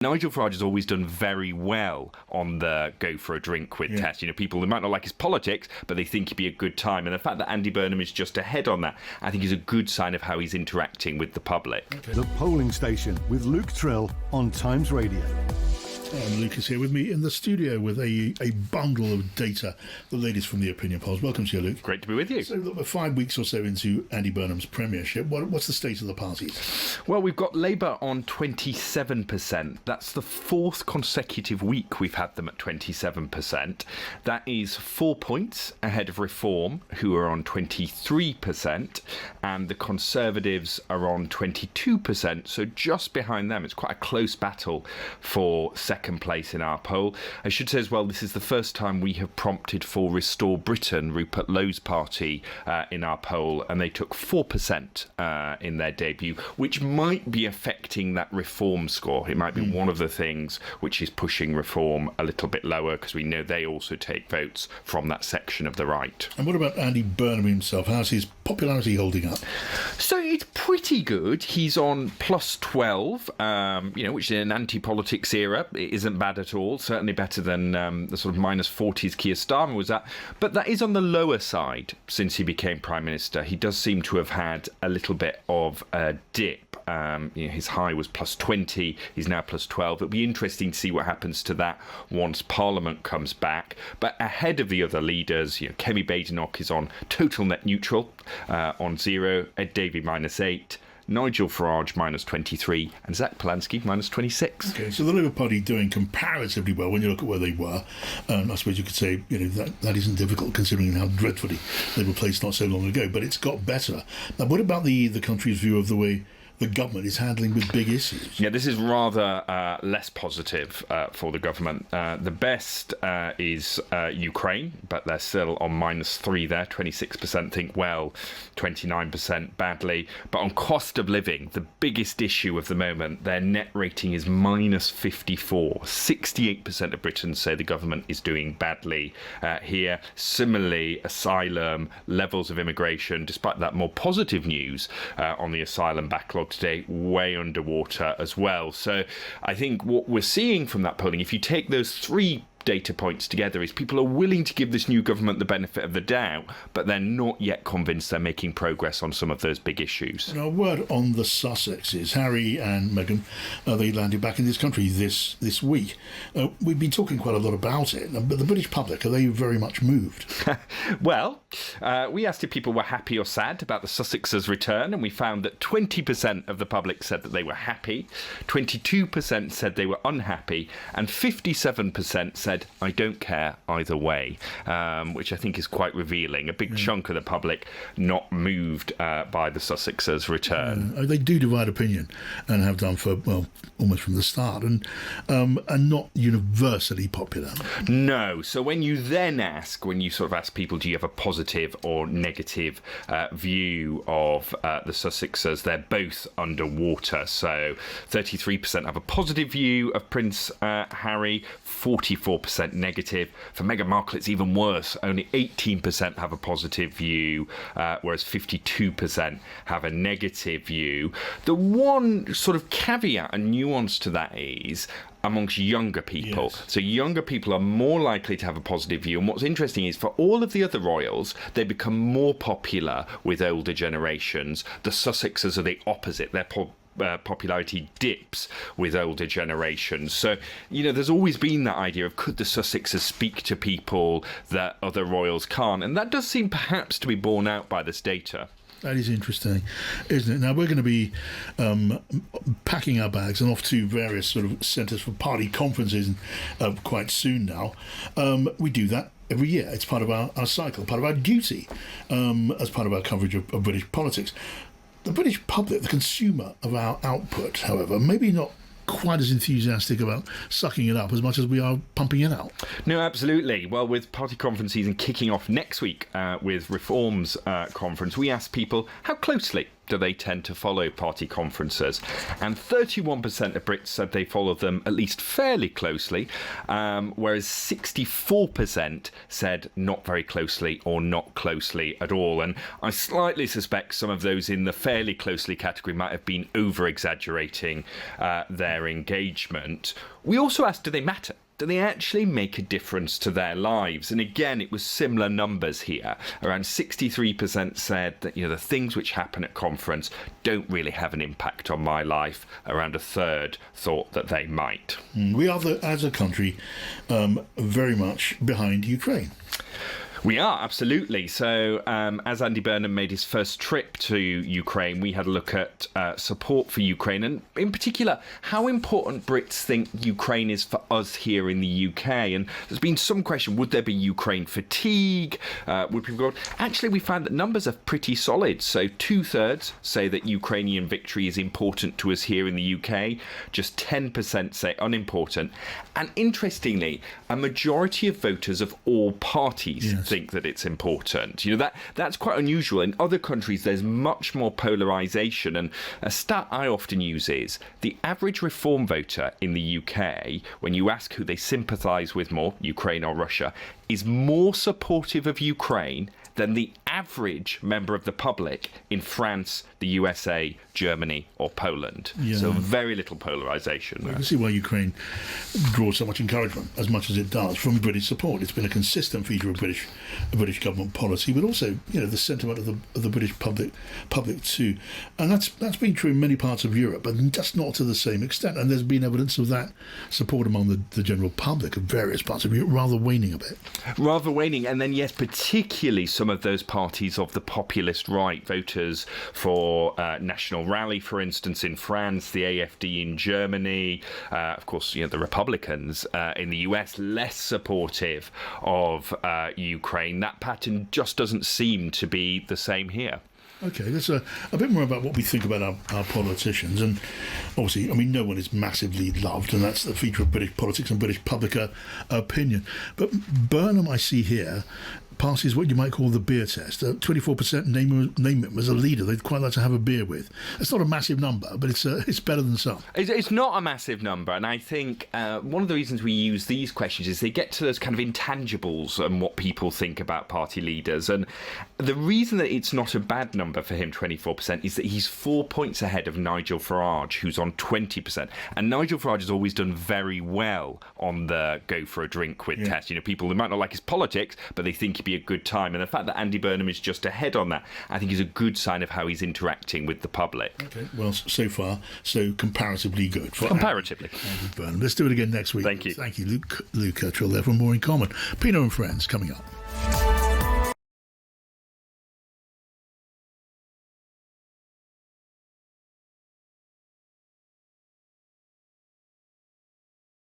Nigel Farage has always done very well on the go for a drink with test. People, they might not like his politics, but they think he'd be a good time. And the fact that Andy Burnham is just ahead on that, I think is a good sign of how he's interacting with the public. Okay. The Polling Station with Luke Tryl on Times Radio. And Luke is here with me in the studio with a bundle of data, the latest from the opinion polls. Welcome to you, Luke. Great to be with you. So look, we're 5 weeks or so into Andy Burnham's premiership. What's the state of the parties? Well, we've got Labour on 27%. That's the fourth consecutive week we've had them at 27%. That is 4 points ahead of Reform, who are on 23%, and the Conservatives are on 22%. So just behind them, it's quite a close battle for second place in our poll. I should say as well, this is the first time we have prompted for Restore Britain, Rupert Lowe's party, in our poll, and they took 4% in their debut, which might be affecting that Reform score. It might be one of the things which is pushing Reform a little bit lower, because we know they also take votes from that section of the right. And what about Andy Burnham himself? How's his popularity holding up? So it's pretty good. He's on plus 12, which in an anti-politics era, it isn't bad at all. Certainly better than the sort of minus 40s Keir Starmer was at. But that is on the lower side since he became Prime Minister. He does seem to have had a little bit of a dip. His high was plus 20. He's now plus 12. It'll be interesting to see what happens to that once Parliament comes back. But ahead of the other leaders, Kemi Badenoch is on total net neutral, on 0. Ed Davey minus 8. Nigel Farage minus 23 and Zach Polanski minus 26. Okay, so the Labour Party doing comparatively well when you look at where they were. I suppose you could say that isn't difficult considering how dreadfully they were placed not so long ago, but it's got better. Now, what about the country's view of the way the government is handling with big issues? Yeah, this is rather less positive for the government. The best is Ukraine, but they're still on minus 3 there. 26% think well, 29% badly. But on cost of living, the biggest issue of the moment, their net rating is minus 54. 68% of Britons say the government is doing badly here. Similarly, asylum, levels of immigration, despite that more positive news on the asylum backlog today, way underwater as well. So I think what we're seeing from that polling, if you take those three data points together, is people are willing to give this new government the benefit of the doubt, but they're not yet convinced they're making progress on some of those big issues. Now, a word on the Sussexes. Harry and Meghan, they landed back in this country this week. We've been talking quite a lot about it, but the British public, are they very much moved? Well, we asked if people were happy or sad about the Sussexes' return, and we found that 20% of the public said that they were happy, 22% said they were unhappy, and 57% said, I don't care either way, which I think is quite revealing. A big chunk of the public not moved by the Sussexes' return. They do divide opinion and have done for, almost from the start, and not universally popular. No. So when you sort of ask people, do you have a positive or negative view of the Sussexes, they're both underwater. So 33% have a positive view of Prince Harry, 44% negative. For Meghan Markle, it's even worse. Only 18% have a positive view, whereas 52% have a negative view. The one sort of caveat and nuance to that is amongst younger people. Yes. So younger people are more likely to have a positive view. And what's interesting is for all of the other royals, they become more popular with older generations. The Sussexes are the opposite. They're popularity dips with older generations. So, there's always been that idea of, could the Sussexes speak to people that other royals can't? And that does seem perhaps to be borne out by this data. That is interesting, isn't it? Now, we're going to be packing our bags and off to various sort of centres for party conferences quite soon now. We do that every year. It's part of our cycle, part of our duty as part of our coverage of British politics. The British public, the consumer of our output, however, maybe not quite as enthusiastic about sucking it up as much as we are pumping it out. No, absolutely. Well, with party conference season kicking off next week with Reform's conference, we asked people, how closely do they tend to follow party conferences? And 31% of Brits said they follow them at least fairly closely, whereas 64% said not very closely or not closely at all. And I slightly suspect some of those in the fairly closely category might have been over-exaggerating their engagement. We also asked, do they matter? Do they actually make a difference to their lives? And again, it was similar numbers here. Around 63% said that, the things which happen at conference don't really have an impact on my life. Around a third thought that they might. We are, as a country, very much behind Ukraine. We are, absolutely. So as Andy Burnham made his first trip to Ukraine, we had a look at support for Ukraine, and in particular, how important Brits think Ukraine is for us here in the UK. And there's been some question, would there be Ukraine fatigue? Would people go? Actually, we found that numbers are pretty solid. So 2/3 say that Ukrainian victory is important to us here in the UK. Just 10% say unimportant. And interestingly, a majority of voters of all parties think that it's important. That's quite unusual. In other countries, there's much more polarisation. And a stat I often use is the average Reform voter in the UK, when you ask who they sympathise with more, Ukraine or Russia, is more supportive of Ukraine than the average member of the public in France, the USA, Germany or Poland. So very little polarisation. I can see why Ukraine draws so much encouragement, as much as it does, from British support. It's been a consistent feature of British government policy, but also, the sentiment of the British public too. And that's been true in many parts of Europe, but just not to the same extent. And there's been evidence of that support among the general public of various parts of Europe rather waning a bit. Rather waning, and then, yes, particularly some of those parties of the populist right, voters for National Rally, for instance, in France, the AfD in Germany, of course, the Republicans in the US, less supportive of Ukraine. That pattern just doesn't seem to be the same here. Okay, let's a bit more about what we think about our politicians. And obviously, no one is massively loved, and that's the feature of British politics and British public opinion. But Burnham, I see here, passes what you might call the beer test. 24% name him as a leader they'd quite like to have a beer with. It's not a massive number, but it's better than some. It's not a massive number, and I think one of the reasons we use these questions is they get to those kind of intangibles and what people think about party leaders. And the reason that it's not a bad number for him, 24%, is that he's 4 points ahead of Nigel Farage, who's on 20%. And Nigel Farage has always done very well on the go for a drink with test. People who might not like his politics, but they think he'd be a good time. And the fact that Andy Burnham is just ahead on that, I think, is a good sign of how he's interacting with the public. Okay, well, so far, so comparatively good. Comparatively. Andy Burnham. Let's do it again next week. Thank you. Thank you, Luke Tryl there from More in Common. Pino and Friends coming up.